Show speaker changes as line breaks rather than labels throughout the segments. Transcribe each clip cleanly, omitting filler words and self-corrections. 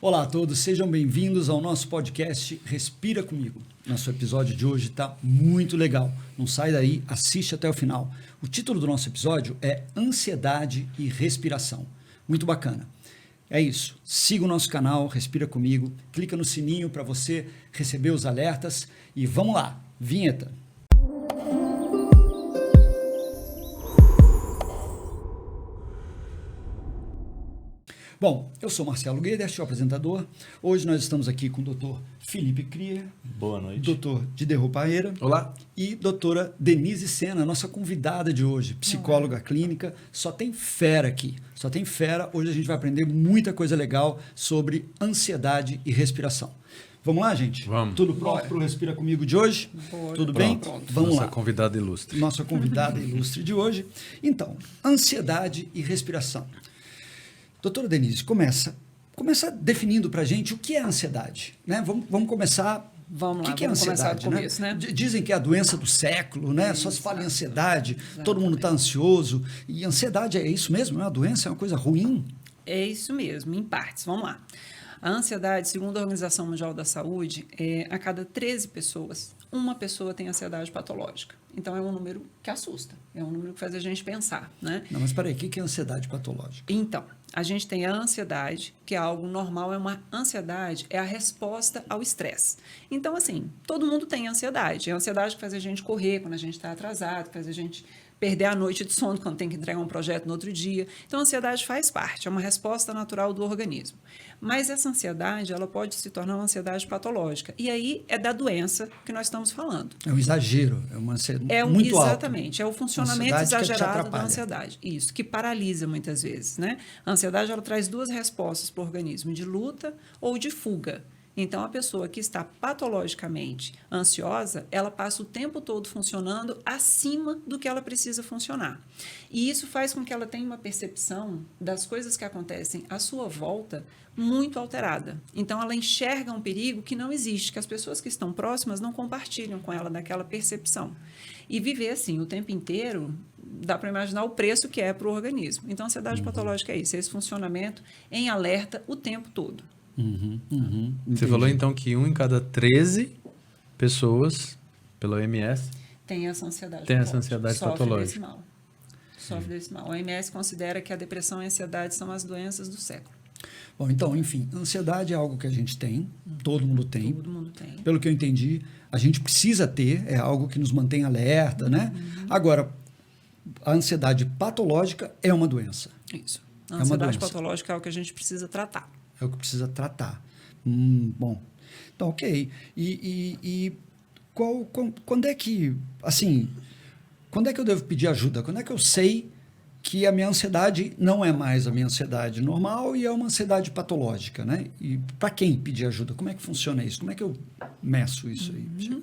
Olá a todos, sejam bem-vindos ao nosso podcast Respira Comigo. Nosso episódio de hoje está muito legal. Não sai daí, assiste até o final. O título do nosso episódio é Ansiedade e Respiração. Muito bacana. É isso. Siga o nosso canal Respira Comigo, clica no sininho para você receber os alertas e vamos lá, vinheta. Bom, eu sou Marcelo Guedes, o apresentador. Hoje nós estamos aqui com o Dr. Felipe Crier.
Boa noite.
Dr. Diderot Paeira.
Olá.
E doutora Denise Sena, nossa convidada de hoje, psicóloga clínica. Só tem fera aqui, só tem fera. Hoje a gente vai aprender muita coisa legal sobre ansiedade e respiração. Vamos lá, gente?
Vamos.
Tudo pronto para o Respira Comigo de hoje?
Bora.
Tudo bem?
Pronto.
Vamos
Nossa
lá.
convidada ilustre.
Nossa convidada ilustre de hoje. Então, ansiedade e respiração. Doutora Denise, começa definindo para a gente o que é ansiedade. Né? Vamos começar.
Vamos lá,
o que é
vamos começar
ansiedade?
do começo, né?
Dizem que é a doença do século, né? Só se fala em ansiedade,
Exatamente.
todo mundo está ansioso. E ansiedade é isso mesmo? É uma doença? É uma coisa ruim?
É isso mesmo, em partes. Vamos lá. A ansiedade, segundo a Organização Mundial da Saúde, a cada 13 pessoas, uma pessoa tem ansiedade patológica. Então, é um número que assusta, é um número que faz a gente pensar, né?
Não, mas peraí, o que é ansiedade patológica?
Então, a gente tem a ansiedade, que é algo normal, é uma ansiedade, é a resposta ao estresse. Então, assim, todo mundo tem ansiedade. É a ansiedade que faz a gente correr quando a gente está atrasado, que faz a gente perder a noite de sono quando tem que entregar um projeto no outro dia. Então, a ansiedade faz parte, é uma resposta natural do organismo. Mas essa ansiedade, ela pode se tornar uma ansiedade patológica. E aí é da doença que nós estamos falando.
É um exagero, é uma ansiedade muito alta.
Exatamente, é o funcionamento
Ansiedade que te
exagerado da
atrapalha.
ansiedade. Isso, que paralisa muitas vezes, né? A ansiedade, ela traz duas respostas para o organismo, de luta ou de fuga. Então, a pessoa que está patologicamente ansiosa, ela passa o tempo todo funcionando acima do que ela precisa funcionar. E isso faz com que ela tenha uma percepção das coisas que acontecem à sua volta muito alterada. Então, ela enxerga um perigo que não existe, que as pessoas que estão próximas não compartilham com ela daquela percepção. E viver assim o tempo inteiro, dá para imaginar o preço que é para o organismo. Então, a ansiedade patológica é isso, é esse funcionamento em alerta o tempo todo.
Você falou então que 1 em cada 13 pessoas, pela OMS,
Tem essa ansiedade
tem essa
patológica.
ansiedade patológica.
Sofre desse mal. A OMS considera que a depressão e a ansiedade são as doenças do século.
Bom, então, enfim, ansiedade é algo que a gente tem, todo mundo tem.
Todo mundo tem.
Pelo que eu entendi, a gente precisa ter, é algo que nos mantém alerta, né? Agora, a ansiedade patológica é uma doença.
Isso.
É
A
uma
ansiedade
doença.
patológica é o que a gente precisa tratar.
É o que precisa tratar. Bom, então, ok. E quando é que, assim, quando é que eu devo pedir ajuda? Quando é que eu sei que a minha ansiedade não é mais a minha ansiedade normal e é uma ansiedade patológica, né? E para quem pedir ajuda? Como é que funciona isso? Como é que eu meço isso aí?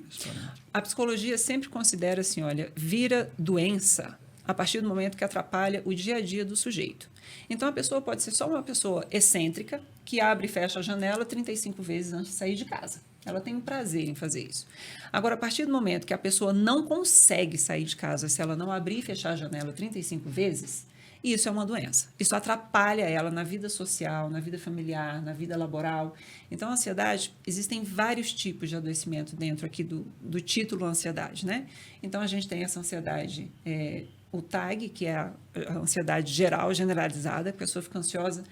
A psicologia sempre considera assim, olha, vira doença a partir do momento que atrapalha o dia a dia do sujeito. Então, a pessoa pode ser só uma pessoa excêntrica, que abre e fecha a janela 35 vezes antes de sair de casa. Ela tem um prazer em fazer isso. Agora, a partir do momento que a pessoa não consegue sair de casa se ela não abrir e fechar a janela 35 vezes, isso é uma doença. Isso atrapalha ela na vida social, na vida familiar, na vida laboral. Então, a ansiedade, existem vários tipos de adoecimento dentro aqui do título ansiedade, né? Então, a gente tem essa ansiedade, o TAG, que é a ansiedade geral, generalizada, a pessoa fica ansiosa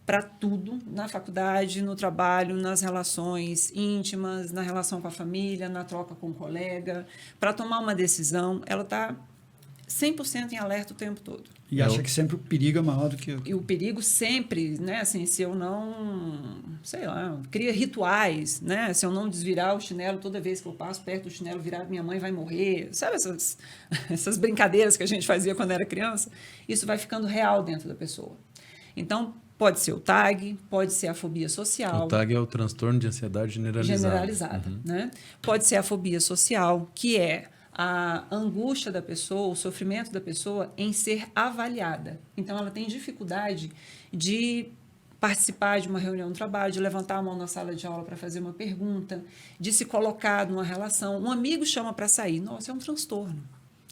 para tudo, na faculdade, no trabalho, nas relações íntimas, na relação com a família, na troca com o colega. Para tomar uma decisão, ela está 100% em alerta o tempo todo.
E acha que sempre o perigo é maior do que...
E o perigo sempre, né, assim, se eu não, sei lá, cria rituais, né, se eu não desvirar o chinelo toda vez que eu passo perto do chinelo virado, minha mãe vai morrer, sabe essas brincadeiras que a gente fazia quando era criança? Isso vai ficando real dentro da pessoa. Então, pode ser o TAG, pode ser a fobia social.
O TAG é o transtorno de ansiedade generalizada.
Né? Pode ser a fobia social, que é a angústia da pessoa, o sofrimento da pessoa em ser avaliada. Então, ela tem dificuldade de participar de uma reunião de trabalho, de levantar a mão na sala de aula para fazer uma pergunta, de se colocar numa relação. Um amigo chama para sair. Nossa, é um transtorno.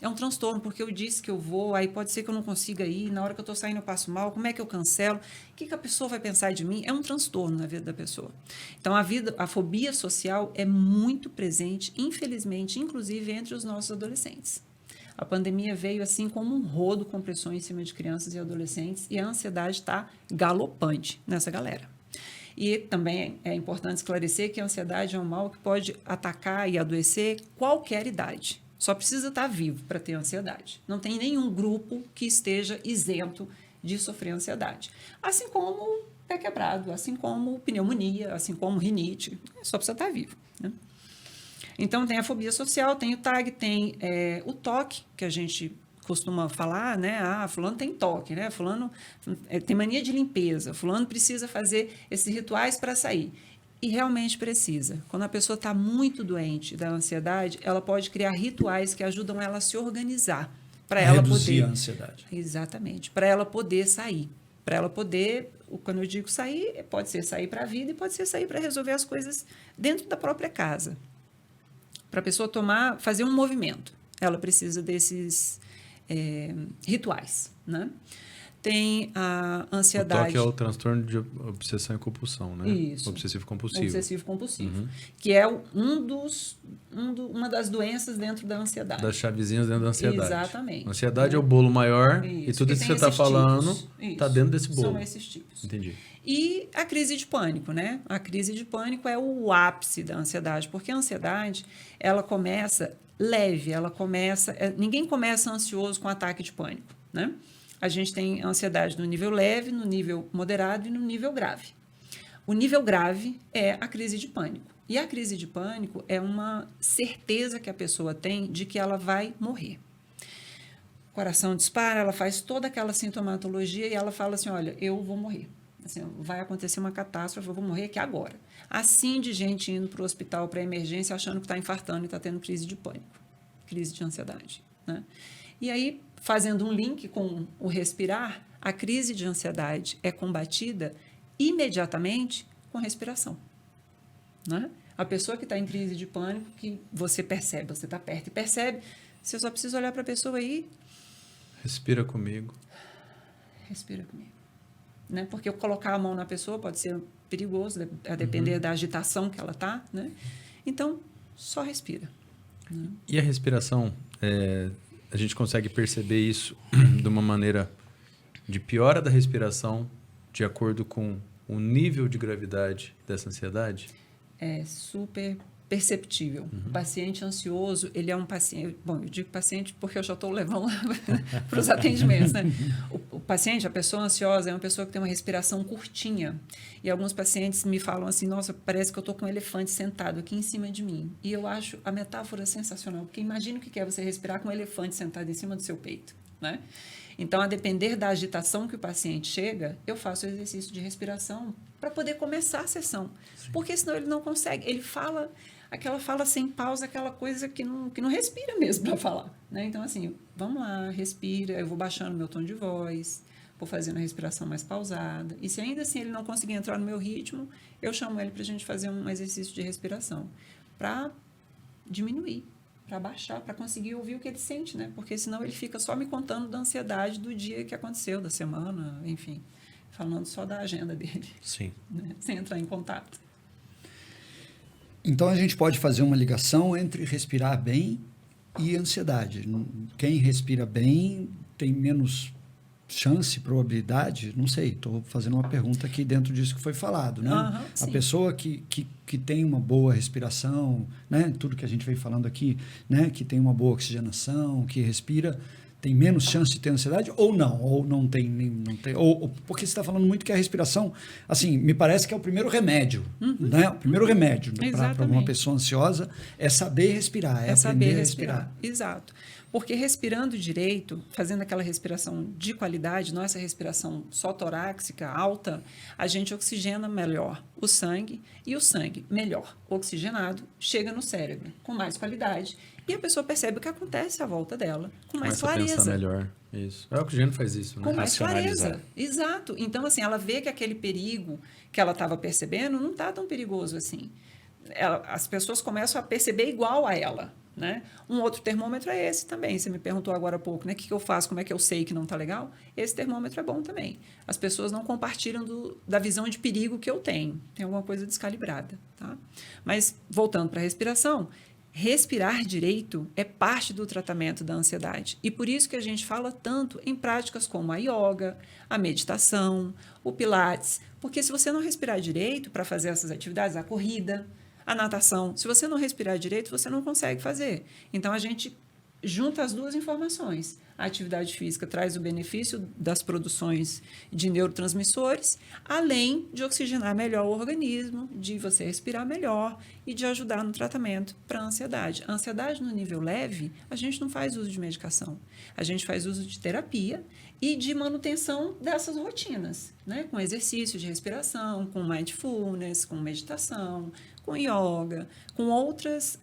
É um transtorno, porque eu disse que eu vou, aí pode ser que eu não consiga ir, na hora que eu estou saindo eu passo mal, como é que eu cancelo? O que a pessoa vai pensar de mim? É um transtorno na vida da pessoa. Então, a fobia social é muito presente, infelizmente, inclusive entre os nossos adolescentes. A pandemia veio assim como um rodo compressor em cima de crianças e adolescentes, e a ansiedade está galopante nessa galera. E também é importante esclarecer que a ansiedade é um mal que pode atacar e adoecer qualquer idade. Só precisa estar vivo para ter ansiedade. Não tem nenhum grupo que esteja isento de sofrer ansiedade. Assim como pé quebrado, assim como pneumonia, assim como rinite. Só precisa estar vivo, né? Então, tem a fobia social, tem o TAG, tem o toque, que a gente costuma falar, né? Fulano tem toque, né? Fulano tem mania de limpeza, fulano precisa fazer esses rituais para sair. E realmente precisa. Quando a pessoa está muito doente da ansiedade, ela pode criar rituais que ajudam ela a se organizar. Para ela
reduzir
poder,
a ansiedade.
Exatamente. Para ela poder sair. Para ela poder, quando eu digo sair, pode ser sair para a vida e pode ser sair para resolver as coisas dentro da própria casa. Para a pessoa fazer um movimento, ela precisa desses rituais, né? Tem a ansiedade.
O TOC é o transtorno de obsessão e compulsão, né?
Isso.
Obsessivo-compulsivo.
Obsessivo-compulsivo. Que é uma das doenças dentro da ansiedade.
Das chavezinhas dentro da ansiedade.
Exatamente.
A ansiedade é o bolo maior
isso.
E tudo isso que você está falando está dentro desse bolo.
São esses tipos.
Entendi.
E a crise de pânico, né? A crise de pânico é o ápice da ansiedade, porque a ansiedade, ela começa leve, ninguém começa ansioso com ataque de pânico, né? A gente tem ansiedade no nível leve, no nível moderado e no nível grave. O nível grave é a crise de pânico. E a crise de pânico é uma certeza que a pessoa tem de que ela vai morrer. O coração dispara, ela faz toda aquela sintomatologia e ela fala assim, olha, eu vou morrer. Assim, vai acontecer uma catástrofe, eu vou morrer aqui agora. Assim de gente indo para o hospital, para a emergência, achando que está infartando e está tendo crise de pânico, crise de ansiedade, né? E aí, fazendo um link com o respirar, a crise de ansiedade é combatida imediatamente com respiração, né? A pessoa que está em crise de pânico, que você percebe, você está perto e percebe, você só precisa olhar para a pessoa aí.
Respira comigo.
Respira comigo. Né? Porque colocar a mão na pessoa pode ser perigoso, a depender da agitação que ela está, né? Então, só respira. Né?
E a respiração, a gente consegue perceber isso de uma maneira de piora da respiração de acordo com o nível de gravidade dessa ansiedade? É
super perceptível. O paciente ansioso, ele é um paciente... Bom, eu digo paciente porque eu já estou levando para os atendimentos, né? O paciente, a pessoa ansiosa, é uma pessoa que tem uma respiração curtinha. E alguns pacientes me falam assim, nossa, parece que eu estou com um elefante sentado aqui em cima de mim. E eu acho a metáfora sensacional, porque imagina o que é você respirar com um elefante sentado em cima do seu peito, né? Então, a depender da agitação que o paciente chega, eu faço o exercício de respiração para poder começar a sessão. Sim. Porque senão ele não consegue. Ele fala... Aquela fala sem pausa, aquela coisa que não respira mesmo para falar, né? Então, assim, vamos lá, respira, eu vou baixando meu tom de voz, vou fazendo a respiração mais pausada. E se ainda assim ele não conseguir entrar no meu ritmo, eu chamo ele para a gente fazer um exercício de respiração, para diminuir, para baixar, para conseguir ouvir o que ele sente, né? Porque senão ele fica só me contando da ansiedade do dia que aconteceu, da semana, enfim, falando só da agenda dele.
Sim.
Né? Sem entrar em contato.
Então, a gente pode fazer uma ligação entre respirar bem e ansiedade. Quem respira bem tem menos chance, probabilidade, não sei, estou fazendo uma pergunta aqui dentro disso que foi falado, né? A pessoa que tem uma boa respiração, né? Tudo que a gente veio falando aqui, né? Que tem uma boa oxigenação, que respira... tem menos chance de ter ansiedade ou não tem, ou porque você está falando muito que a respiração, assim, me parece que é o primeiro remédio, né? O primeiro remédio para uma pessoa ansiosa é saber respirar, aprender
saber
a respirar.
Exato. Porque respirando direito, fazendo aquela respiração de qualidade, nossa respiração só torácica, alta, a gente oxigena melhor o sangue e o sangue melhor oxigenado chega no cérebro com mais qualidade e a pessoa percebe o que acontece à volta dela com mais clareza.
A pensar melhor. Isso. O oxigênio faz isso, né?
Com mais clareza. Exato. Então, assim, ela vê que aquele perigo que ela estava percebendo não está tão perigoso assim. As pessoas começam a perceber igual a ela. Né? Um outro termômetro é esse também. Você me perguntou agora há pouco, né? O que eu faço, como é que eu sei que não está legal? Esse termômetro é bom também. As pessoas não compartilham da visão de perigo que eu tenho. Tem alguma coisa descalibrada. Tá? Mas, voltando para a respiração, respirar direito é parte do tratamento da ansiedade. E por isso que a gente fala tanto em práticas como a yoga, a meditação, o pilates. Porque se você não respirar direito para fazer essas atividades, a corrida, a natação, se você não respirar direito, você não consegue fazer. Então, a gente junta as duas informações. A atividade física traz o benefício das produções de neurotransmissores, além de oxigenar melhor o organismo, de você respirar melhor e de ajudar no tratamento para a ansiedade. A ansiedade no nível leve, a gente não faz uso de medicação. A gente faz uso de terapia e de manutenção dessas rotinas, né? Com exercício de respiração, com mindfulness, com meditação, com yoga, com outras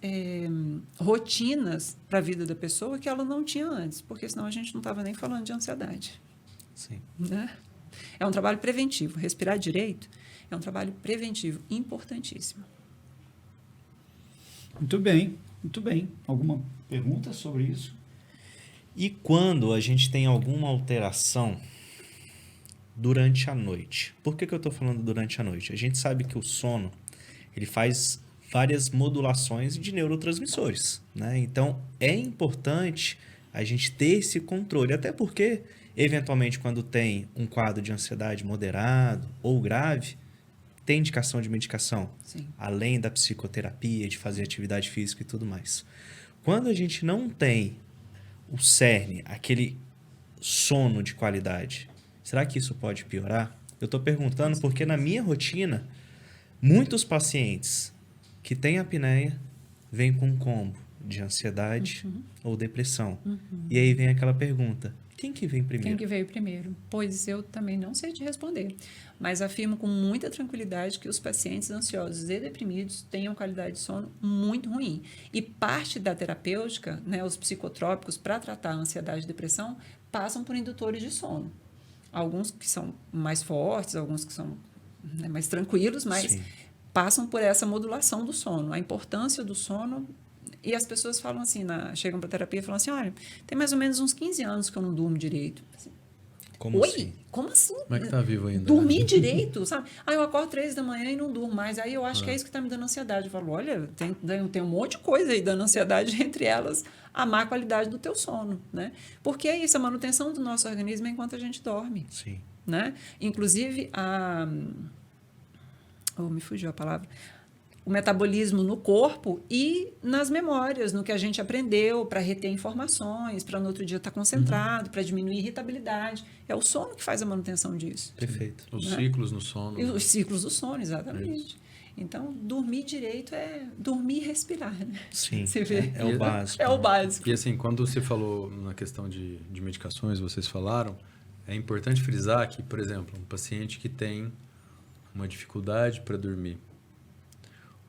rotinas para a vida da pessoa que ela não tinha antes, porque senão a gente não estava nem falando de ansiedade.
Sim.
Né? É um trabalho preventivo. Respirar direito é um trabalho preventivo importantíssimo.
Muito bem, muito bem. Alguma pergunta sobre isso?
E quando a gente tem alguma alteração durante a noite? Por que eu estou falando durante a noite? A gente sabe que o sono ele faz várias modulações de neurotransmissores, né? Então, é importante a gente ter esse controle, até porque, eventualmente, quando tem um quadro de ansiedade moderado ou grave, tem indicação de medicação,
Sim.
além da psicoterapia, de fazer atividade física e tudo mais. Quando a gente não tem o cerne, aquele sono de qualidade, será que isso pode piorar? Eu estou perguntando porque na minha rotina, muitos pacientes que têm apneia vêm com um combo de ansiedade ou depressão. E aí vem aquela pergunta, quem que vem primeiro?
Quem que veio primeiro? Pois eu também não sei te responder, mas afirmo com muita tranquilidade que os pacientes ansiosos e deprimidos têm uma qualidade de sono muito ruim. E parte da terapêutica, né, os psicotrópicos, para tratar a ansiedade e depressão, passam por indutores de sono. Alguns que são mais fortes, alguns que são mais tranquilos, mas
Sim.
passam por essa modulação do sono. A importância do sono. E as pessoas falam assim, chegam para terapia e falam assim, olha, tem mais ou menos uns 15 anos que eu não durmo direito. Assim,
Como
oi?
assim?
Como assim?
Como é que tá vivo ainda?
Dormir direito, sabe? Aí eu acordo 3 da manhã e não durmo mais. Aí eu acho que é isso que está me dando ansiedade. Eu falo, olha, tem um monte de coisa aí dando ansiedade, entre elas a má qualidade do teu sono, né? Porque é isso, a manutenção do nosso organismo é enquanto a gente dorme,
Sim.
né? Inclusive, me fugiu a palavra. O metabolismo no corpo e nas memórias, no que a gente aprendeu para reter informações, para no outro dia estar concentrado, para diminuir irritabilidade. É o sono que faz a manutenção disso.
Perfeito.
Os
Né?
ciclos no sono.
E os ciclos do sono, exatamente.
Isso.
Então, dormir direito é dormir e respirar, né?
Sim,
Você vê?
é o básico.
É o básico.
E assim, quando você falou na questão de medicações, vocês falaram, é importante frisar que, por exemplo, um paciente que tem uma dificuldade para dormir,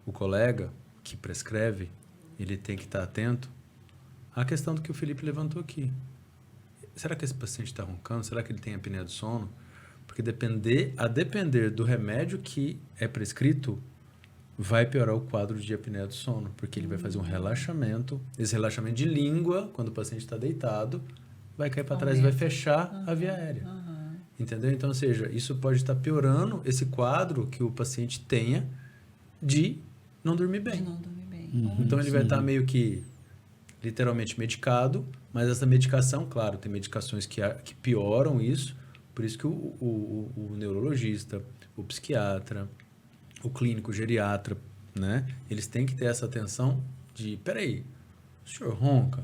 o colega que prescreve, ele tem que estar atento à questão do que o Felipe levantou aqui. Será que esse paciente está roncando? Será que ele tem apneia do sono? Porque a depender do remédio que é prescrito, vai piorar o quadro de apneia do sono, porque ele vai fazer um relaxamento, esse relaxamento de língua, quando o paciente está deitado, vai cair para trás e vai fechar a via aérea. Entendeu? Então, ou seja, isso pode estar piorando esse quadro que o paciente tenha de não dormir bem.
De não dormir bem.
Então, ele vai estar meio que, literalmente, medicado, mas essa medicação, claro, tem medicações que pioram isso, por isso que o neurologista, o psiquiatra, o clínico, o geriatra, né? Eles têm que ter essa atenção de, peraí, o senhor ronca?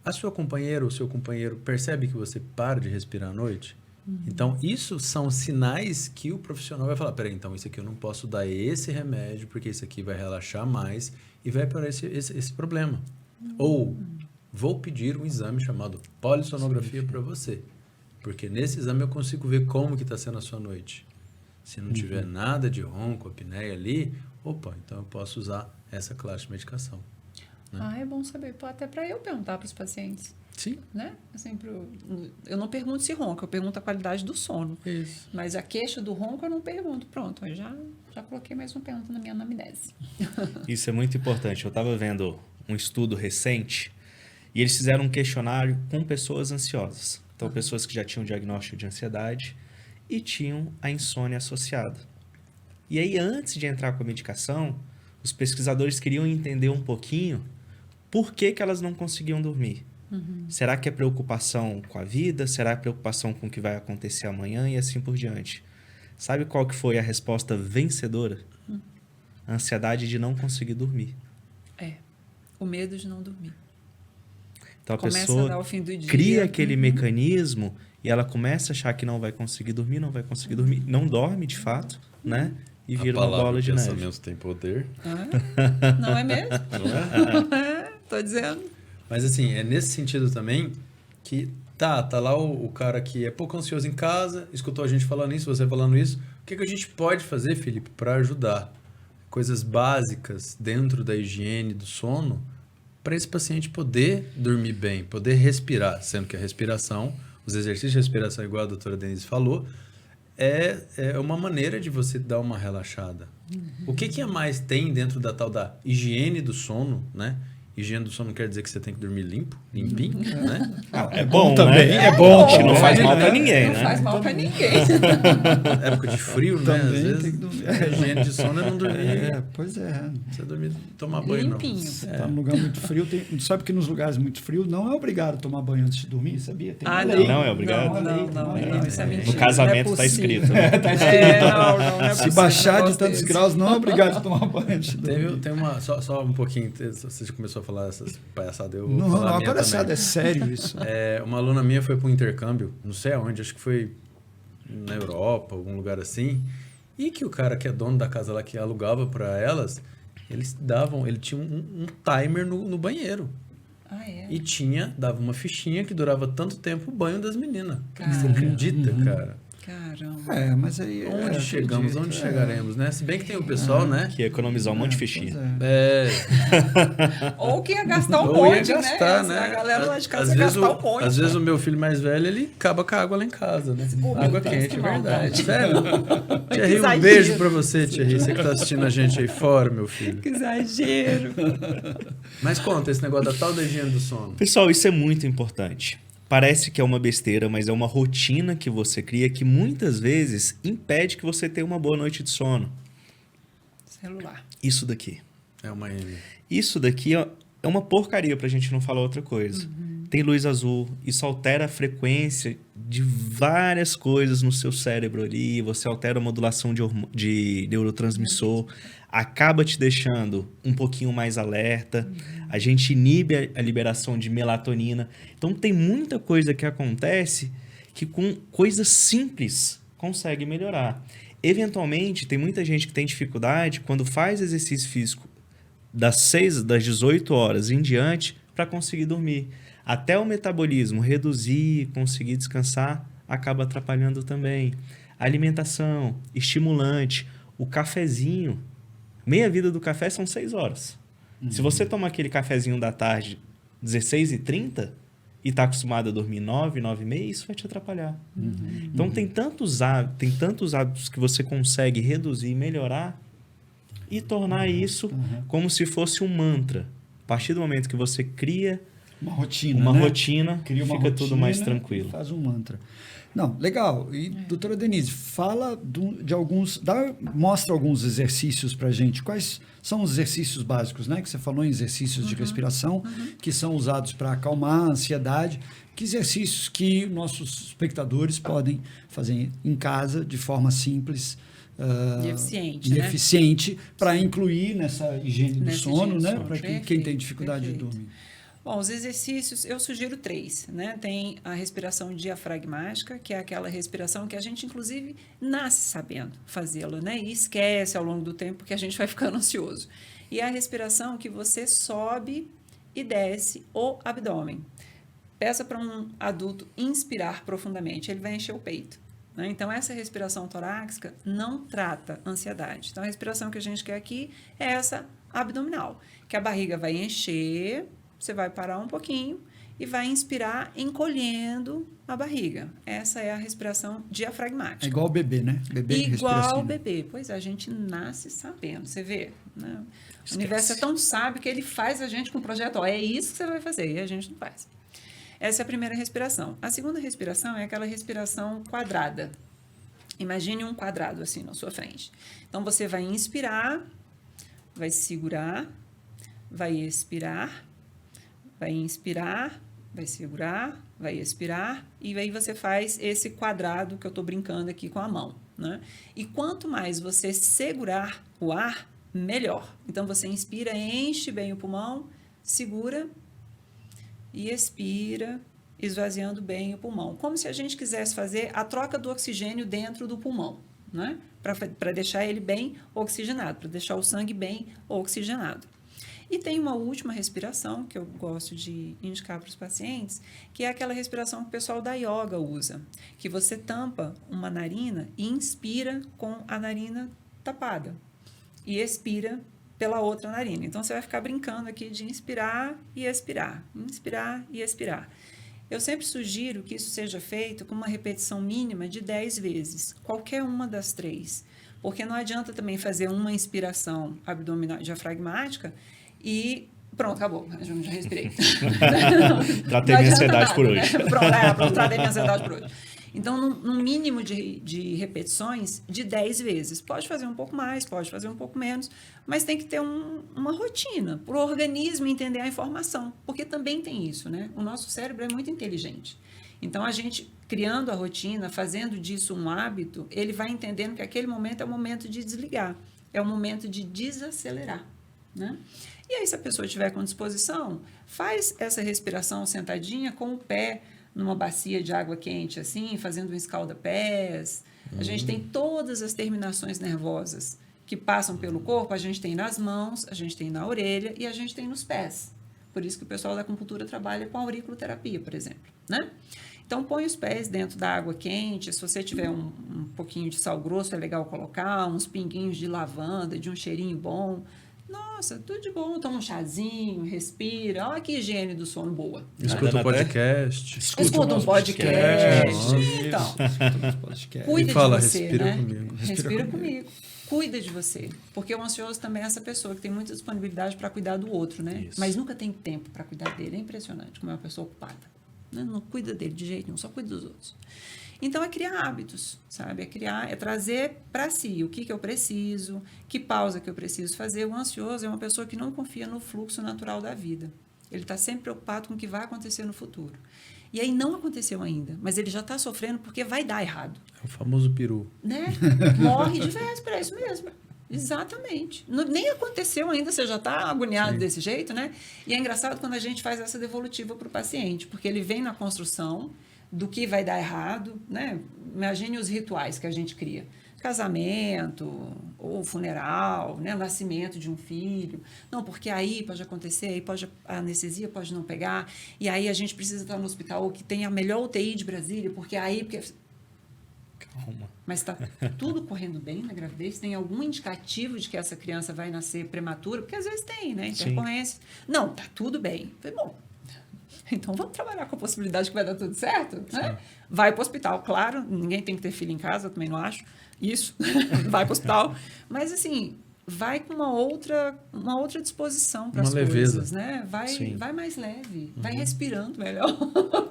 A sua companheira ou seu companheiro percebe que você para de respirar à noite? Então, isso são sinais que o profissional vai falar, peraí, então isso aqui eu não posso dar esse remédio, porque isso aqui vai relaxar mais e vai piorar esse problema. Ou, vou pedir um exame chamado polissonografia para você, porque nesse exame eu consigo ver como que está sendo a sua noite. Se não tiver nada de ronco, apneia ali, opa, então eu posso usar essa classe de medicação.
É bom saber. Até para eu perguntar para os pacientes.
Sim.
Né? Assim, eu não pergunto se ronca, eu pergunto a qualidade do sono.
Isso.
Mas a queixa do ronco eu não pergunto. Pronto, eu já coloquei mais uma pergunta na minha anamnese.
Isso é muito importante. Eu estava vendo um estudo recente e eles fizeram um questionário com pessoas ansiosas. Então, pessoas que já tinham diagnóstico de ansiedade e tinham a insônia associada. E aí, antes de entrar com a medicação, os pesquisadores queriam entender um pouquinho por que elas não conseguiam dormir. Será que é preocupação com a vida? Será preocupação com o que vai acontecer amanhã? E assim por diante. Sabe qual que foi a resposta vencedora? A ansiedade de não conseguir dormir.
O medo de não dormir.
Então a
Começa a
pessoa
dar o fim do dia.
cria aquele mecanismo e ela começa a achar que não vai conseguir dormir, não dorme de fato, né? E vira uma bola de neve.
Pensamento tem poder.
Não é mesmo?
Não é?
Tô dizendo.
Mas assim, é nesse sentido também que tá lá o cara que é pouco ansioso em casa, escutou a gente falando isso, você falando isso. O que a gente pode fazer, Felipe, para ajudar? Coisas básicas dentro da higiene do sono para esse paciente poder dormir bem, poder respirar, sendo que a respiração, os exercícios de respiração, igual a doutora Denise falou, é uma maneira de você dar uma relaxada. O que mais tem dentro da tal da higiene do sono, né? Higiene do sono não quer dizer que você tem que dormir limpinho, né?
É bom
também,
né?
é bom.
Que não faz mal pra ninguém,
Não
né?
faz mal pra ninguém.
Época de frio, né?
Também
Às
tem
vezes
que dormir.
a higiene de sono é não dormir.
Pois é.
Você dormir, tomar banho,
Limpinho.
não.
Você tá num lugar muito frio, sabe que nos lugares muito frios não é obrigado a tomar banho antes de dormir, sabia? Tem uma lei.
Não é obrigado?
Não, isso é mentira.
No casamento
Não é
tá
possível.
escrito. Né?
Não é
Se
possível,
baixar de
negócio
tantos
desse.
graus, não é obrigado a tomar banho antes de dormir.
Tem uma... Só um pouquinho, você já começou a falar essas palhaçadas, eu vou
Não,
falar a
não,
minha
palhaçada,
também.
é sério isso.
Uma aluna minha foi para um intercâmbio, não sei aonde, acho que foi na Europa, algum lugar assim, e que o cara que é dono da casa lá que alugava para elas, ele tinha um timer no banheiro. E dava uma fichinha que durava tanto tempo o banho das meninas. Você acredita, cara?
Caramba.
Mas aí...
Onde chegamos, onde chegaremos, né? Se bem que tem o pessoal, né?
Que ia economizar um monte de fichinha.
Ou que ia gastar um
Ou ia
monte,
gastar,
né?
né?
A galera lá de casa
Às
ia
vezes
gastar um monte.
Às vezes o meu filho mais velho, ele acaba com a água lá em casa, né? Água quente,
que
verdade. Sério. Tia Ri, um
exagero.
beijo pra você, Tia Ri. Você que tá assistindo a gente aí fora, meu filho.
Que exagero.
Mas conta esse negócio da tal da higiene do sono.
Pessoal, isso é muito importante. Parece que é uma besteira, mas é uma rotina que você cria que muitas vezes impede que você tenha uma boa noite de sono.
Celular.
Isso daqui.
É uma M.
Isso daqui ó, é uma porcaria pra gente não falar outra coisa. Tem luz azul, isso altera a frequência de várias coisas no seu cérebro ali, você altera a modulação de neurotransmissor, acaba te deixando um pouquinho mais alerta, a gente inibe a liberação de melatonina. Então tem muita coisa que acontece que com coisas simples consegue melhorar. Eventualmente, tem muita gente que tem dificuldade quando faz exercício físico das 18 horas em diante para conseguir dormir. Até o metabolismo reduzir, conseguir descansar, acaba atrapalhando também. A alimentação, estimulante, o cafezinho. Meia vida do café são 6 horas. Se você tomar aquele cafezinho da tarde, 16h30, e está acostumado a dormir 9, 9h30, isso vai te atrapalhar. Então, tem tantos hábitos que você consegue reduzir e melhorar e tornar isso como se fosse um mantra. A partir do momento que você cria
uma rotina,
cria uma fica rotina, tudo mais tranquilo.
Faz um mantra. Não, legal. E, doutora Denise, fala de alguns... mostra alguns exercícios para a gente. Quais são os exercícios básicos, né? Que você falou em exercícios de respiração, que são usados para acalmar a ansiedade. Que exercícios que nossos espectadores podem fazer em casa, de forma simples...
e
eficiente, para incluir nessa higiene do sono, né? Para quem tem dificuldade de dormir.
Bom, os exercícios, eu sugiro 3, né? Tem a respiração diafragmática, que é aquela respiração que a gente, inclusive, nasce sabendo fazê-la, né? E esquece ao longo do tempo que a gente vai ficando ansioso. E a respiração que você sobe e desce o abdômen. Peça para um adulto inspirar profundamente, ele vai encher o peito. né? Então, essa respiração torácica não trata ansiedade. Então, a respiração que a gente quer aqui é essa abdominal, que a barriga vai encher, você vai parar um pouquinho e vai inspirar encolhendo a barriga. Essa é a respiração diafragmática.
É igual o bebê, né? Bebê respira
Igual
assim,
o
né?
bebê. Pois é, a gente nasce sabendo, você vê, né? O universo é tão sábio que ele faz a gente com o projeto, ó, é isso que você vai fazer, e a gente não faz. Essa é a primeira respiração. A segunda respiração é aquela respiração quadrada. Imagine um quadrado assim na sua frente. Então, você vai inspirar, vai segurar, vai expirar, vai inspirar, vai segurar, vai expirar, e aí você faz esse quadrado que eu estou brincando aqui com a mão, né? E quanto mais você segurar o ar, melhor. Então, você inspira, enche bem o pulmão, segura e expira, esvaziando bem o pulmão. Como se a gente quisesse fazer a troca do oxigênio dentro do pulmão, né? Para deixar ele bem oxigenado, para deixar o sangue bem oxigenado. E tem uma última respiração que eu gosto de indicar para os pacientes, que é aquela respiração que o pessoal da yoga usa, que você tampa uma narina e inspira com a narina tapada e expira pela outra narina. Então, você vai ficar brincando aqui de inspirar e expirar, inspirar e expirar. Eu sempre sugiro que isso seja feito com uma repetição mínima de 10 vezes, qualquer uma das 3, porque não adianta também fazer uma inspiração abdominal diafragmática e pronto, acabou, já respirei.
Tratei minha ansiedade por hoje.
Né? Pronto, tratei minha ansiedade por hoje. Então, num mínimo de repetições de 10 vezes. Pode fazer um pouco mais, pode fazer um pouco menos, mas tem que ter uma rotina para o organismo entender a informação, porque também tem isso, né? O nosso cérebro é muito inteligente. Então, a gente criando a rotina, fazendo disso um hábito, ele vai entendendo que aquele momento é o momento de desligar, é o momento de desacelerar, né? E aí, se a pessoa tiver com disposição, faz essa respiração sentadinha com o pé numa bacia de água quente, assim, fazendo um escalda-pés. A gente tem todas as terminações nervosas que passam pelo corpo, a gente tem nas mãos, a gente tem na orelha e a gente tem nos pés. Por isso que o pessoal da acupuntura trabalha com auriculoterapia, por exemplo, né? Então, põe os pés dentro da água quente. Se você tiver um pouquinho de sal grosso, é legal colocar, uns pinguinhos de lavanda, de um cheirinho bom. Nossa, tudo de bom. Toma um chazinho, respira. Olha que higiene do sono boa.
Escuta o podcast.
Escuta um podcast. Então, cuida
E fala,
de você,
respira
né?
comigo.
Respira comigo. Cuida de você. Porque o ansioso também é essa pessoa que tem muita disponibilidade para cuidar do outro, né?
Isso.
Mas nunca tem tempo para cuidar dele. É impressionante como é uma pessoa ocupada. Né? Não cuida dele de jeito nenhum, só cuida dos outros. Então, é criar hábitos, sabe? É trazer para si o que eu preciso, que pausa que eu preciso fazer. O ansioso é uma pessoa que não confia no fluxo natural da vida. Ele está sempre preocupado com o que vai acontecer no futuro. E aí não aconteceu ainda, mas ele já está sofrendo porque vai dar errado.
É o famoso peru.
Né? Morre de véspera, é isso mesmo. Exatamente. Nem aconteceu ainda, você já está agoniado desse jeito, né? E é engraçado quando a gente faz essa devolutiva para o paciente, porque ele vem na construção do que vai dar errado, né? Imagine os rituais que a gente cria. Casamento, ou funeral, né? Nascimento de um filho. Não, porque aí pode acontecer, aí a anestesia pode não pegar, e aí a gente precisa estar no hospital que tem a melhor UTI de Brasília, porque aí...
Calma.
Mas está tudo correndo bem na gravidez? Tem algum indicativo de que essa criança vai nascer prematura? Porque às vezes tem, né? Intercorrência. Não, tá tudo bem. Falei, bom, então vamos trabalhar com a possibilidade que vai dar tudo certo, né? Vai para o hospital, claro. Ninguém tem que ter filho em casa, eu também não acho isso. Vai para o hospital. Mas, assim, vai com uma outra disposição para as coisas, né? Vai mais leve, vai respirando melhor,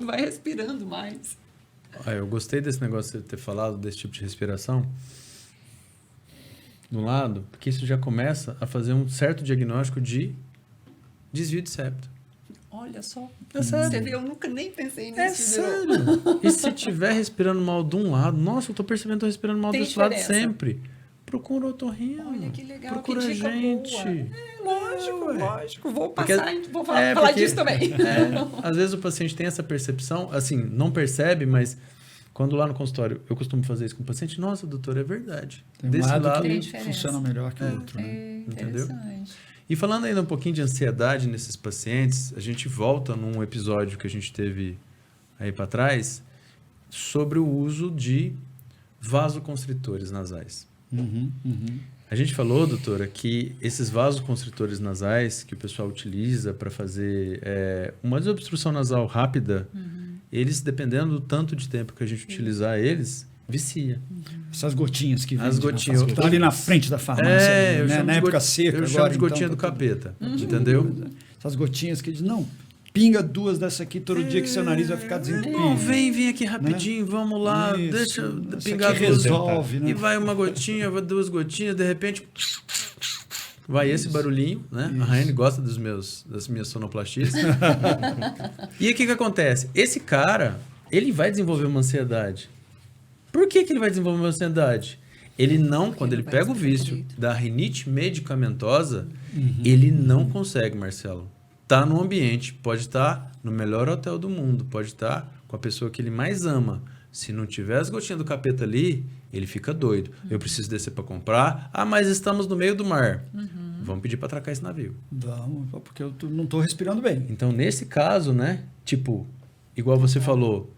vai respirando mais.
Eu gostei desse negócio de ter falado, desse tipo de respiração. Do lado, porque isso já começa a fazer um certo diagnóstico de desvio de septo.
Olha só.
É sério.
Você vê, eu nunca nem pensei nisso.
É sério. E se estiver respirando mal de um lado, nossa, eu tô percebendo que tô respirando mal
Tem
desse lado
diferença.
sempre. Procura o otorrino.
Olha que legal,
Procura
que dica
a gente.
boa. Lógico. Vou
Porque-
passar, vou falar disso também.
Às vezes o paciente tem essa percepção, assim, não percebe, mas quando lá no consultório eu costumo fazer isso com o paciente, nossa, doutor, é verdade.
Tem um
Desse
lado
lado.
Tem
que
diferença.
funciona melhor que o outro, né?
É
Entendeu?
interessante.
E falando ainda um pouquinho de ansiedade nesses pacientes, a gente volta num episódio que a gente teve aí para trás sobre o uso de vasoconstritores nasais.
Uhum, uhum.
A gente falou, doutora, que esses vasoconstritores nasais que o pessoal utiliza para fazer uma desobstrução nasal rápida, eles, dependendo do tanto de tempo que a gente utilizar eles, vicia.
Essas gotinhas que
As
vendem
gotinhas.
estão ali na frente da farmácia,
Eu
né?
chamo
Na
de
época
got-
seca.
Eu chamo
agora,
de
então,
gotinha do
tá tudo-
capeta, entendeu?
Essas gotinhas que dizem, não, pinga 2 dessa aqui todo dia que seu nariz vai ficar desentupido.
Não, vem aqui rapidinho, vamos lá,
Isso,
deixa
isso
pingar
aqui
duas.
resolve, né?
E vai uma gotinha, vai 2 gotinhas, de repente vai esse barulhinho, né? A Raiane gosta das minhas sonoplastias. E aí o que acontece? Esse cara, ele vai desenvolver uma ansiedade. Por que ele vai desenvolver uma ansiedade? Ele não, quando ele
não vai
pega o vício
direito.
da rinite medicamentosa, ele não consegue, Marcelo. Tá no ambiente, pode estar no melhor hotel do mundo, pode estar com a pessoa que ele mais ama. Se não tiver as gotinhas do capeta ali, ele fica doido. Eu preciso descer para comprar. Ah, mas estamos no meio do mar. Vamos pedir para atracar esse navio.
Vamos, porque eu não estou respirando bem.
Então, nesse caso, né? Tipo, igual você falou,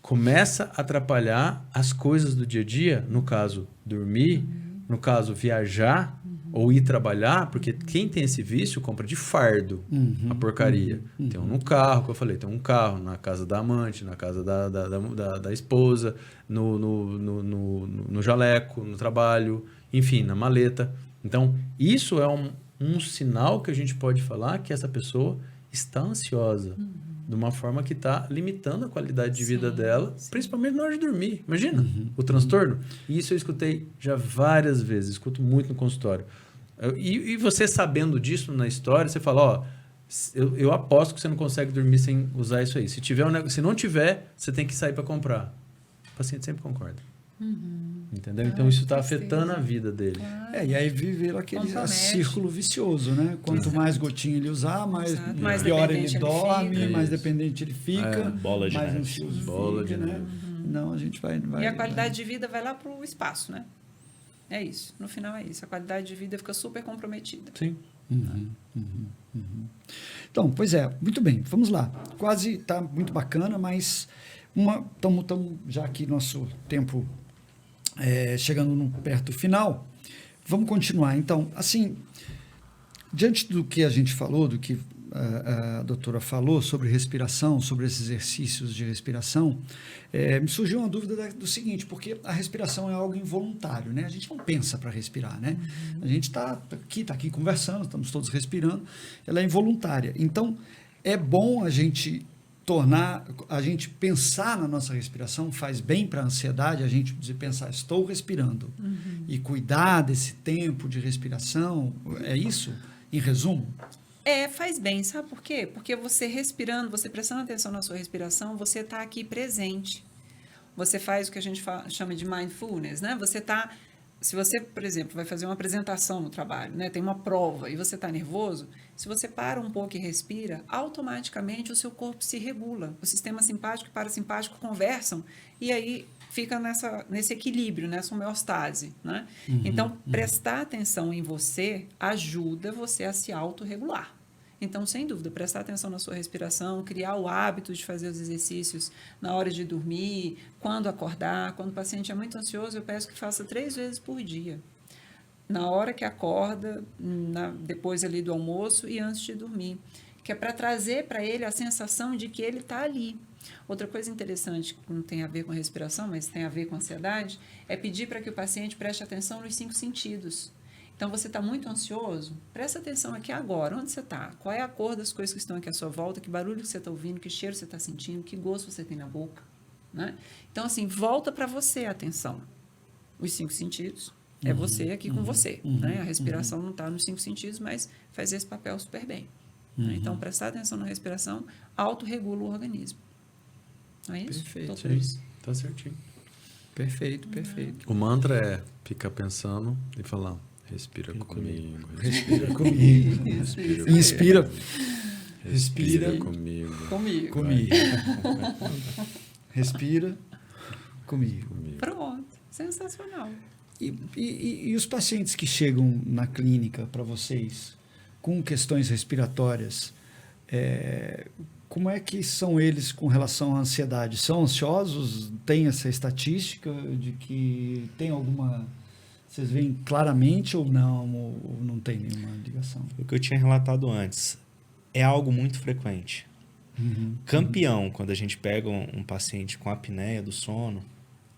começa a atrapalhar as coisas do dia a dia. No caso, dormir. No caso, viajar ou ir trabalhar. Porque quem tem esse vício compra de fardo a porcaria. Tem um no carro, que eu falei. Tem um carro na casa da amante, na casa da esposa, no jaleco, no trabalho, enfim, na maleta. Então, isso é um sinal que a gente pode falar que essa pessoa está ansiosa. De uma forma que está limitando a qualidade de vida dela, principalmente na hora de dormir. Imagina o transtorno. E isso eu escutei já várias vezes, escuto muito no consultório. E você sabendo disso na história, você fala, ó, eu aposto que você não consegue dormir sem usar isso aí. Se não tiver, você tem que sair para comprar. O paciente sempre concorda. Entendeu? Então isso está afetando a vida dele.
E aí viver aquele
Compromete.
círculo vicioso, né? Quanto mais gotinha ele usar,
Exato. Mais
pior ele
dependente ele
dorme,
fica.
mais
Isso.
dependente ele fica,
bola de
mais
neve.
ansioso
Bola
fica,
de
né?
neve.
Não, a gente vai...
E a qualidade de vida vai lá para o espaço, né? É isso. No final é isso. A qualidade de vida fica super comprometida.
Sim.
Então, pois é, muito bem, vamos lá. Quase está muito bacana, mas estamos já aqui nosso tempo chegando perto do final. Vamos continuar. Então, assim, diante do que a gente falou, do que a doutora falou sobre respiração, sobre esses exercícios de respiração, me surgiu uma dúvida do seguinte, porque a respiração é algo involuntário, né? A gente não pensa para respirar, né? A gente está aqui conversando, estamos todos respirando, ela é involuntária. Então, é bom a gente pensar na nossa respiração, faz bem para a ansiedade, a gente pensar, estou respirando, e cuidar desse tempo de respiração, é isso, em resumo?
Faz bem, sabe por quê? Porque você respirando, você prestando atenção na sua respiração, você está aqui presente. Você faz o que a gente chama de mindfulness, né? Se você, por exemplo, vai fazer uma apresentação no trabalho, né? Tem uma prova e você está nervoso, se você para um pouco e respira, automaticamente o seu corpo se regula. O sistema simpático e parasimpático conversam e aí fica nesse equilíbrio, nessa homeostase, né? Então, prestar atenção em você ajuda você a se autorregular. Então, sem dúvida, prestar atenção na sua respiração, criar o hábito de fazer os exercícios na hora de dormir, quando acordar. Quando o paciente é muito ansioso, eu peço que faça 3 vezes por dia. Na hora que acorda, depois ali do almoço e antes de dormir. Que é para trazer para ele a sensação de que ele está ali. Outra coisa interessante, que não tem a ver com a respiração, mas tem a ver com a ansiedade, é pedir para que o paciente preste atenção nos 5 sentidos. Então, você está muito ansioso? Presta atenção aqui agora. Onde você está? Qual é a cor das coisas que estão aqui à sua volta? Que barulho que você está ouvindo? Que cheiro você está sentindo? Que gosto você tem na boca? Né? Então, assim, volta para você a atenção. Os 5 sentidos é você aqui com você. Né? A respiração não está nos 5 sentidos, mas faz esse papel super bem. Né? Então, prestar atenção na respiração autorregula o organismo. Não é isso?
Perfeito.
Doutor Luiz?
Tá certinho.
Perfeito, perfeito.
O mantra é ficar pensando e falar, respira comigo.
Respira comigo. Inspira.
Respira comigo.
Comigo. Respira comigo.
Pronto. Sensacional.
E os pacientes que chegam na clínica para vocês com questões respiratórias, como é que são eles com relação à ansiedade? São ansiosos? Tem essa estatística de que tem alguma... Vocês veem claramente ou não tem nenhuma ligação?
O que eu tinha relatado antes é algo muito frequente. Campeão, quando a gente pega um paciente com apneia do sono,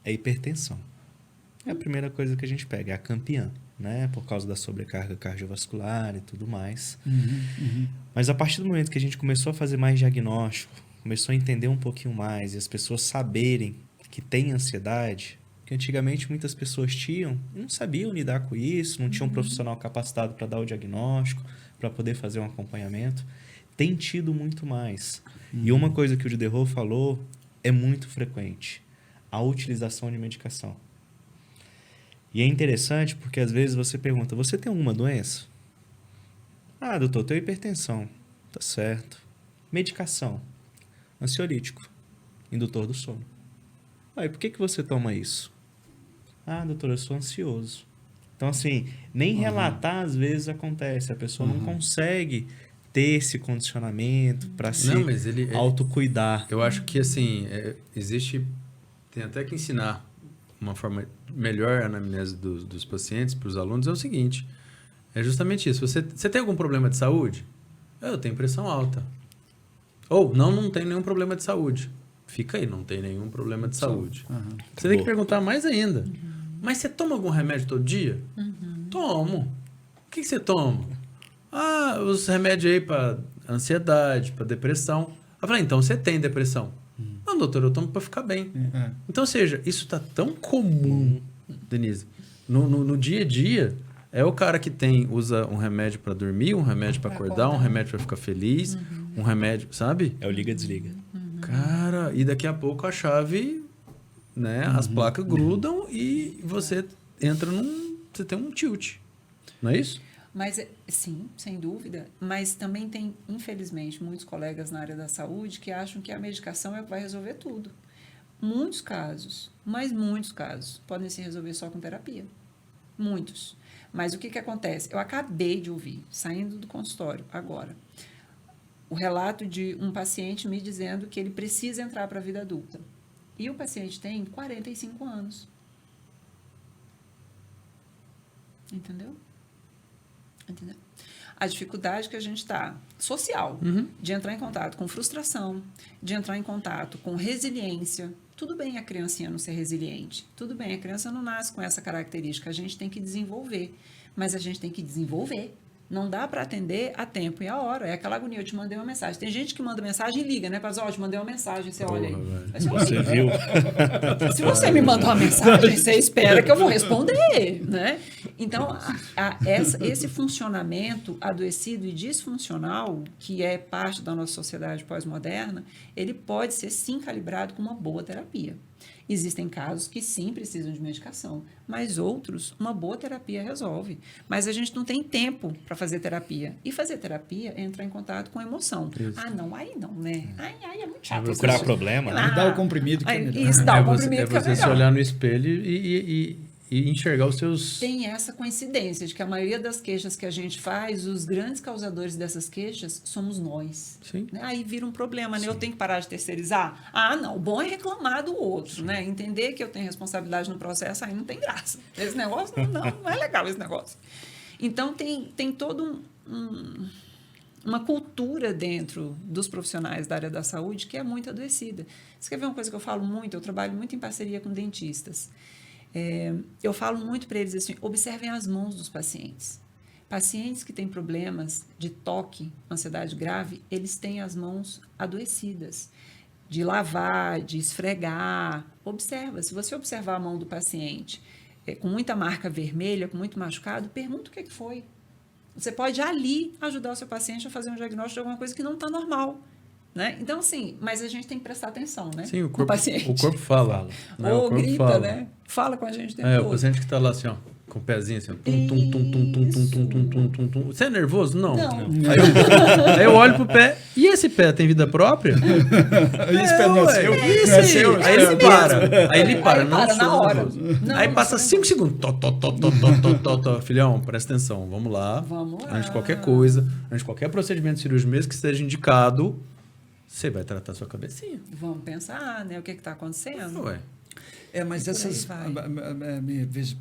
é hipertensão. É a primeira coisa que a gente pega, é a campeã, né? Por causa da sobrecarga cardiovascular e tudo mais. Mas a partir do momento que a gente começou a fazer mais diagnóstico, começou a entender um pouquinho mais e as pessoas saberem que tem ansiedade, que antigamente muitas pessoas tinham e não sabiam lidar com isso, não tinham um profissional capacitado para dar o diagnóstico, para poder fazer um acompanhamento, tem tido muito mais. E uma coisa que o Diderot falou é muito frequente, a utilização de medicação. E é interessante porque às vezes você pergunta, você tem alguma doença? Ah, doutor, eu tenho hipertensão. Tá certo. Medicação. Ansiolítico. Indutor do sono. Aí, por que você toma isso? Ah, doutor, eu sou ansioso. Então, assim, nem relatar às vezes acontece. A pessoa não consegue ter esse condicionamento para se autocuidar.
Eu acho que, assim, tem até que ensinar uma forma melhor a anamnese dos pacientes para os alunos. É o seguinte, é justamente isso. Você tem algum problema de saúde? Eu tenho pressão alta. Ou, não tem nenhum problema de saúde. Fica aí, não tem nenhum problema de saúde. Você tem que perguntar mais ainda. Mas você toma algum remédio todo dia? Tomo. O que você toma? Ah, os remédios aí para ansiedade, para depressão. Eu falei, então você tem depressão? Não, doutor, eu tomo para ficar bem. Então, ou seja, isso está tão comum, Denise. No dia a dia, é o cara que usa um remédio para dormir, um remédio para acordar, um remédio para ficar feliz, um remédio, sabe?
É o liga-desliga.
Cara, e daqui a pouco a chave, né? As placas grudam e você entra você tem um tilt. Não é isso?
Mas, sim, sem dúvida. Mas também tem, infelizmente, muitos colegas na área da saúde que acham que a medicação é o que vai resolver tudo. Muitos casos, mas muitos casos, podem se resolver só com terapia. Muitos. Mas o que acontece? Eu acabei de ouvir, saindo do consultório agora, o relato de um paciente me dizendo que ele precisa entrar para a vida adulta. E o paciente tem 45 anos. Entendeu? A dificuldade que a gente está, social, de entrar em contato com frustração, de entrar em contato com resiliência. Tudo bem a criancinha não ser resiliente, tudo bem, a criança não nasce com essa característica, a gente tem que desenvolver, mas a gente tem que desenvolver. Não dá para atender a tempo e a hora. É aquela agonia, eu te mandei uma mensagem. Tem gente que manda mensagem e liga, né? Para dizer, eu te mandei uma mensagem, você olha aí.
Você viu?
Se você me mandou uma mensagem, você espera que eu vou responder, né? Então, esse funcionamento adoecido e disfuncional, que é parte da nossa sociedade pós-moderna, ele pode ser, sim, calibrado com uma boa terapia. Existem casos que sim precisam de medicação, mas outros, uma boa terapia resolve. Mas a gente não tem tempo para fazer terapia. E fazer terapia é entrar em contato com a emoção. Isso. Ah, não, aí não, né? Ai, é muito chato.
Procurar problema, né?
Dá o comprimido que é melhor.
Isso, dá o comprimido que é melhor.
É você se olhar no espelho e enxergar os seus...
Tem essa coincidência de que a maioria das queixas que a gente faz, os grandes causadores dessas queixas somos nós.
Sim.
Né? Aí vira um problema, né? Eu tenho que parar de terceirizar? Ah, não, o bom é reclamar do outro, né? Entender que eu tenho responsabilidade no processo, aí não tem graça. Esse negócio, não é legal esse negócio. Então, tem todo uma cultura dentro dos profissionais da área da saúde que é muito adoecida. Você quer ver uma coisa que eu falo muito? Eu trabalho muito em parceria com dentistas. Eu falo muito para eles assim, observem as mãos dos pacientes. Pacientes que têm problemas de toque, ansiedade grave, eles têm as mãos adoecidas. De lavar, de esfregar. Observa. Se você observar a mão do paciente com muita marca vermelha, com muito machucado, pergunta o que foi. Você pode ali ajudar o seu paciente a fazer um diagnóstico de alguma coisa que não está normal. Né? Então, assim, mas a gente tem que prestar atenção, né?
Sim, o corpo
fala.
Né?
Ou grita, né? Fala com a gente o tempo todo.
O paciente que está lá assim, ó, com o pezinho assim, ó, tum. Você é nervoso? Não. Aí eu olho pro pé, e esse pé tem vida própria?
Esse pé não é seu?
Aí ele para. Aí ele para, não
para
sou
na hora.
nervoso.
Não,
aí passa 5 segundos. Filhão, presta atenção, vamos lá.
Vamos lá.
Antes de qualquer coisa, antes de qualquer procedimento cirúrgico, mesmo que esteja indicado, você vai tratar sua cabecinha.
Vamos pensar, né? O que está acontecendo?
Ué.
Mas
por aí
essas,
vai.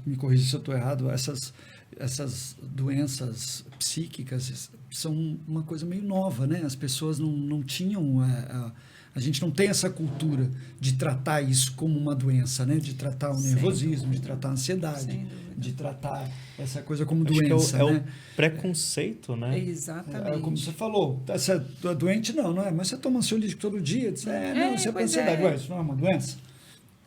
me corrija se eu estou errado, essas doenças psíquicas são uma coisa meio nova, né? As pessoas não tinham, a gente não tem essa cultura de tratar isso como uma doença, né? De tratar o
Sem
nervosismo, de
dúvida.
tratar a ansiedade,
Sem dúvida.
de tratar essa coisa como
Acho que
doença,
é o
né?
preconceito, né?
Exatamente.
Como você falou, você é doente? Não é, mas você toma ansiolítico todo dia, não, você é para
pois
ansiedade,
é.
ué, isso não é uma doença?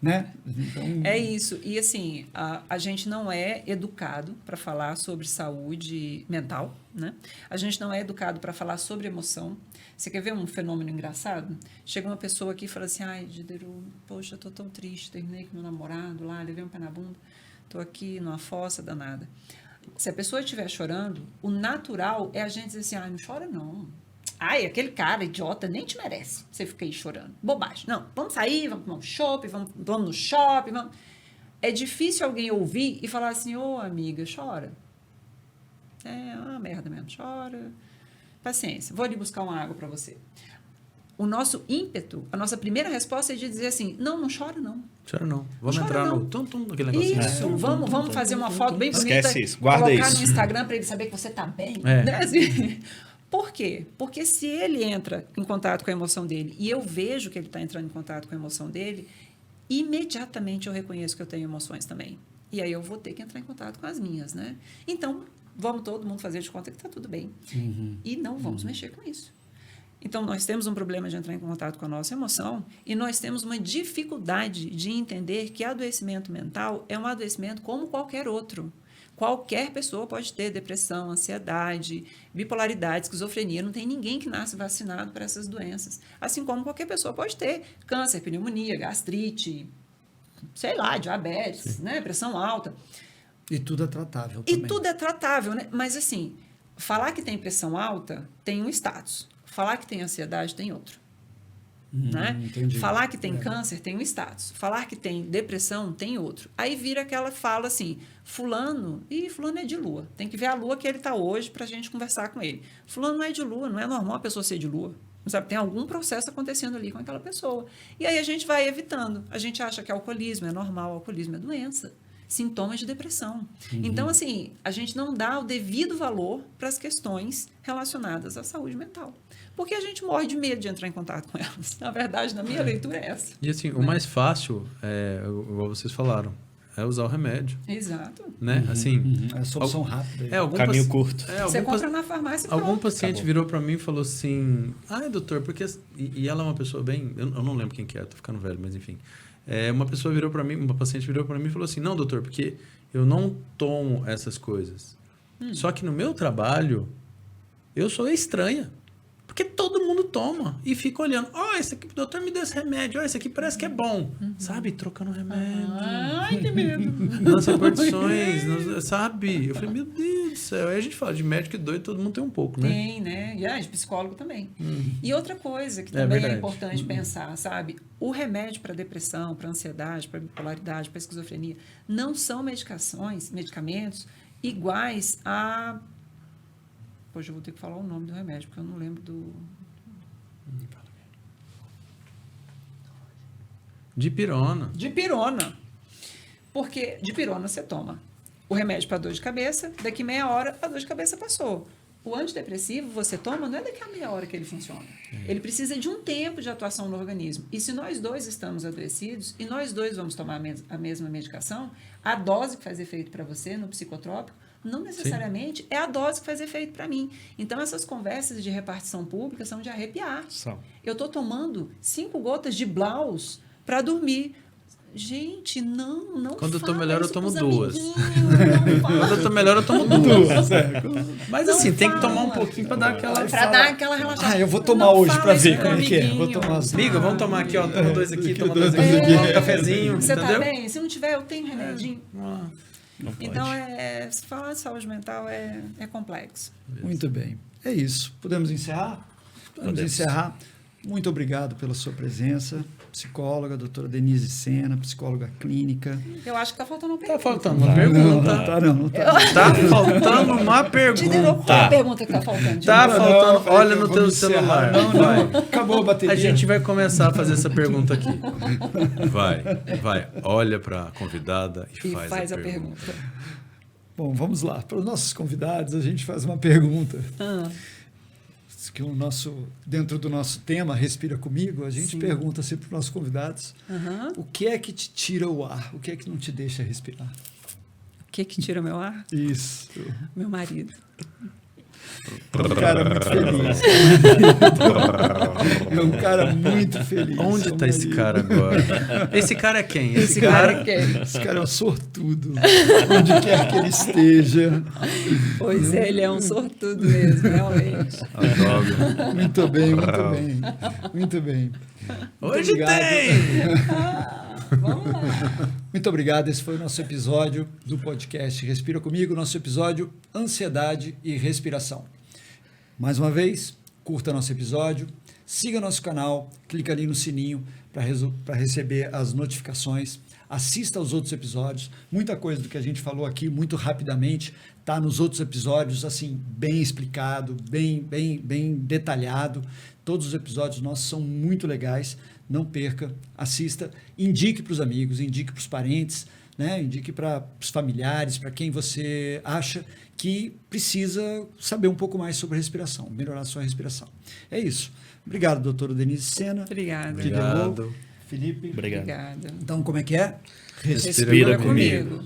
Né? Então,
É isso. E assim, a gente não é educado para falar sobre saúde mental, né? A gente não é educado para falar sobre emoção. Você quer ver um fenômeno engraçado? Chega uma pessoa aqui e fala assim, ai, Dideru, poxa, eu tô tão triste, terminei com meu namorado lá, levei um pé na bunda, tô aqui numa fossa danada. Se a pessoa estiver chorando, o natural é a gente dizer assim, ai, não chora não. Ai, aquele cara idiota nem te merece. Você fica aí chorando. Bobagem. Não, vamos sair, vamos tomar um shopping, vamos no shopping. Vamos. É difícil alguém ouvir e falar assim, ô amiga, chora. É uma merda mesmo, chora. Paciência, vou ali buscar uma água para você. O nosso ímpeto, a nossa primeira resposta é de dizer assim, não chora não.
Chora não. Vamos
Chora
entrar
não.
no tum-tum daquele negocinho.
Isso, vamos fazer uma foto bem bonita.
Esquece isso, guarda
colocar
isso.
no Instagram para ele saber que você tá bem.
É.
Né? Assim, por quê? Porque se ele entra em contato com a emoção dele e eu vejo que ele está entrando em contato com a emoção dele, imediatamente eu reconheço que eu tenho emoções também. E aí eu vou ter que entrar em contato com as minhas, né? Então, vamos todo mundo fazer de conta que está tudo bem. E não vamos mexer com isso. Então, nós temos um problema de entrar em contato com a nossa emoção e nós temos uma dificuldade de entender que adoecimento mental é um adoecimento como qualquer outro. Qualquer pessoa pode ter depressão, ansiedade, bipolaridade, esquizofrenia. Não tem ninguém que nasce vacinado para essas doenças. Assim como qualquer pessoa pode ter câncer, pneumonia, gastrite, sei lá, diabetes, né? Pressão alta.
e tudo é tratável
E
também.
tudo é tratável, né? Mas assim, falar que tem pressão alta tem um status. Falar que tem ansiedade tem outro. Né?
Entendi.
Falar que tem câncer tem um status. Falar que tem depressão tem outro. Aí vira aquela fala assim, fulano é de lua. Tem que ver a lua que ele está hoje para a gente conversar com ele. Fulano não é de lua, não é normal a pessoa ser de lua. Sabe? Tem algum processo acontecendo ali com aquela pessoa. E aí a gente vai evitando. A gente acha que alcoolismo é normal, alcoolismo é doença. Sintomas de depressão. Então, assim, a gente não dá o devido valor para as questões relacionadas à saúde mental. Porque a gente morre de medo de entrar em contato com elas. Na verdade, na minha leitura é essa.
E assim, o mais fácil, igual vocês falaram, é usar o remédio,
Exato.
né? Assim,
É a solução rápida.
algum
Caminho curto.
Você compra na farmácia e
Algum
pronto.
paciente
Acabou.
virou para mim e falou assim, ai, doutor, porque... E ela é uma pessoa bem... Eu não lembro quem que é, tô ficando velho, mas enfim. Uma pessoa virou para mim, uma paciente virou para mim e falou assim, não, doutor, porque eu não tomo essas coisas. Só que no meu trabalho, eu sou estranha. Porque todo mundo toma e fica olhando. Esse aqui, o doutor me deu esse remédio. Esse aqui parece que é bom. Sabe? Trocando remédio.
Ai, que medo.
Nas repartições, sabe? Eu falei, meu Deus do céu. Aí a gente fala de médico e doido, todo mundo tem um pouco, né?
Tem, né? E de psicólogo também. E outra coisa que
É
também é
verdade.
importante pensar, sabe? O remédio para depressão, para ansiedade, para bipolaridade, para esquizofrenia, não são medicamentos iguais a... Poxa, eu vou ter que falar o nome do remédio, porque eu não lembro do...
Dipirona.
Dipirona. Porque dipirona você toma o remédio para dor de cabeça, daqui meia hora a dor de cabeça passou. O antidepressivo você toma, não é daqui a meia hora que ele funciona. Ele precisa de um tempo de atuação no organismo. E se nós dois estamos adoecidos e nós dois vamos tomar a mesma medicação, a dose que faz efeito para você no psicotrópico não necessariamente é a dose que faz efeito para mim. Então, essas conversas de repartição pública são de arrepiar. Eu estou tomando 5 gotas de Blaus para dormir. Gente, não
Quando eu tô
fala
melhor, eu
isso
tomo
pros
2.
amiguinhos, não fala.
Quando eu tô melhor, eu tomo 2. Mas
Não
assim, tem que
fala.
tomar um pouquinho para dar aquela...
Pra dar aquela relaxada.
Eu vou tomar
Não
hoje
fala
para
isso
ver
pro
como é que é.
amiguinho.
Vou tomar as...
Amiga, vamos tomar aqui, ó. Toma 2 aqui, toma 2
É.
aqui. Toma um cafezinho,
Você
entendeu?
tá bem? Se não tiver, eu tenho remedinho.
Não pode.
Então, se falar de saúde mental é complexo.
Muito bem. É isso. Podemos encerrar? Podemos encerrar. Muito obrigado pela sua presença. psicóloga, doutora Denise Sena, psicóloga clínica.
Eu acho que está faltando uma pergunta.
Tá faltando uma pergunta.
Não tá.
Tá faltando uma
Diderot,
pergunta.
qual é a pergunta que está faltando?
Tá
Diderot?
faltando.
Não,
Olha
eu
no
vou
teu
me encerrar.
celular.
Não,
Vai.
acabou a bateria.
A gente vai começar a fazer essa pergunta aqui. Vai. Olha para a convidada e faz a pergunta.
Bom, vamos lá. Para os nossos convidados, a gente faz uma pergunta. Que dentro do nosso tema, Respira Comigo, a gente pergunta sempre para os nossos convidados o que é que te tira o ar? O que é que não te deixa respirar?
O que tira meu ar?
Isso.
Meu marido.
É um cara muito feliz. É um cara muito feliz.
Onde está esse cara agora? Esse cara é quem?
Esse cara é quem?
Esse cara é um sortudo. Onde quer que ele esteja.
Pois é, ele é um sortudo mesmo, realmente.
Adoro.
Muito bem, muito bem. Muito bem. Muito
Hoje
obrigado.
tem!
Vamos lá.
Muito obrigado. Esse foi o nosso episódio do podcast Respira Comigo, nosso episódio Ansiedade e Respiração. Mais uma vez, curta nosso episódio, siga nosso canal, clica ali no sininho para receber as notificações, assista aos outros episódios. Muita coisa do que a gente falou aqui, muito rapidamente, está nos outros episódios, assim, bem explicado, bem detalhado. Todos os episódios nossos são muito legais. Não perca, assista, indique para os amigos, indique para os parentes, né? Indique para os familiares, para quem você acha que precisa saber um pouco mais sobre respiração, melhorar a sua respiração. É isso. Obrigado, doutora Denise Sena.
Obrigada.
Diderot,
Obrigado.
Felipe.
Obrigado.
Obrigada.
Então, como é que é?
Respira comigo.